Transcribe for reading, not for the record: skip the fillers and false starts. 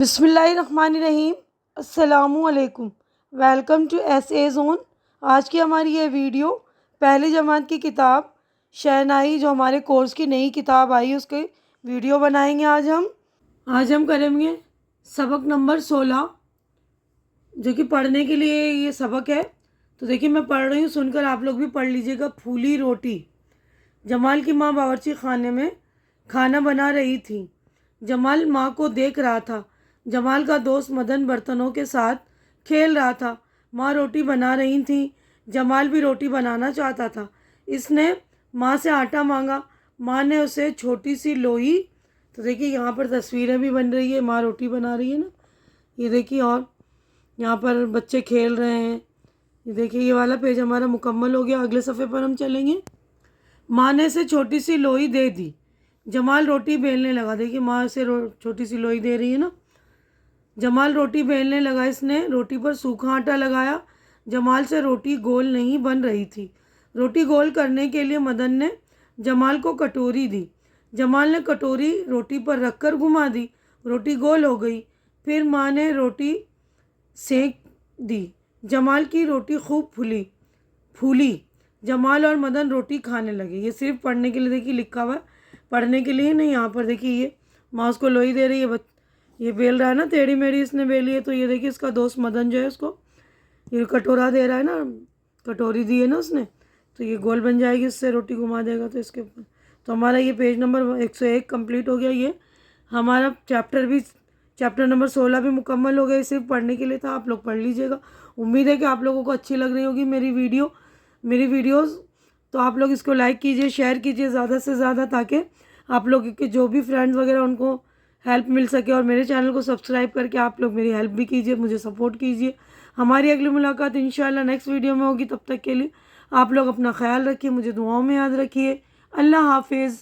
बिस्मिल्लाहिर्रहमानिर्रहीम। अस्सलामुअलैकुम। Welcome to SA zone. आज की हमारी ये वीडियो पहली जमात की किताब शहनाई जो हमारे कोर्स की नई किताब आई उसके वीडियो बनाएंगे। आज हम करेंगे सबक नंबर 16 जो कि पढ़ने के लिए ये सबक है। तो देखिए मैं पढ़ रही हूँ, सुनकर आप लोग भी पढ़ लीजिएगा। फूली रोटी। जमाल की माँ बावर्ची खाने में खाना बना रही थी। जमाल माँ को देख रहा था। जमाल का दोस्त मदन बर्तनों के साथ खेल रहा था। माँ रोटी बना रही थी। जमाल भी रोटी बनाना चाहता था। इसने माँ से आटा मांगा। माँ ने उसे छोटी सी लोई, तो देखिए यहाँ पर तस्वीरें भी बन रही है, माँ रोटी बना रही है ना, ये देखिए। और यहाँ पर बच्चे खेल रहे हैं। ये देखिए ये वाला पेज हमारा मुकम्मल हो गया। अगले सफ़े पर हम चलेंगे। माँ ने इसे छोटी सी लोई दे दी। जमाल रोटी बेलने लगा। देखिए माँ से छोटी सी लोई दे रही है ना। जमाल रोटी बेलने लगा। इसने रोटी पर सूखा आटा लगाया। जमाल से रोटी गोल नहीं बन रही थी। रोटी गोल करने के लिए मदन ने जमाल को कटोरी दी। जमाल ने कटोरी रोटी पर रखकर घुमा दी। रोटी गोल हो गई। फिर माँ ने रोटी सेक दी। जमाल की रोटी खूब फूली। जमाल और मदन रोटी खाने लगे। ये सिर्फ पढ़ने के लिए देखिए लिखा हुआ है, पढ़ने के लिए नहीं। यहाँ पर देखिए ये माँ उसको लोई दे रही है। ये बेल रहा है ना, टेढ़ी मेढ़ी इसने बेली है। तो ये देखिए इसका दोस्त मदन जो है उसको ये कटोरा दे रहा है ना, कटोरी दी है ना उसने, तो ये गोल बन जाएगी, इससे रोटी घुमा देगा तो इसके ऊपर। तो हमारा ये पेज नंबर 101 कंप्लीट हो गया। ये हमारा चैप्टर नंबर 16 भी मुकम्मल हो गया। सिर्फ पढ़ने के लिए था, आप लोग पढ़ लीजिएगा। उम्मीद है कि आप लोगों को अच्छी लग रही होगी मेरी वीडियोज़। तो आप लोग इसको लाइक कीजिए, शेयर कीजिए ज़्यादा से ज़्यादा, ताकि आप लोग के जो भी फ्रेंड्स वगैरह उनको हेल्प मिल सके। और मेरे चैनल को सब्सक्राइब करके आप लोग मेरी हेल्प भी कीजिए, मुझे सपोर्ट कीजिए। हमारी अगली मुलाकात इंशाल्लाह नेक्स्ट वीडियो में होगी। तब तक के लिए आप लोग अपना ख्याल रखिए, मुझे दुआओं में याद रखिए। अल्लाह हाफिज़।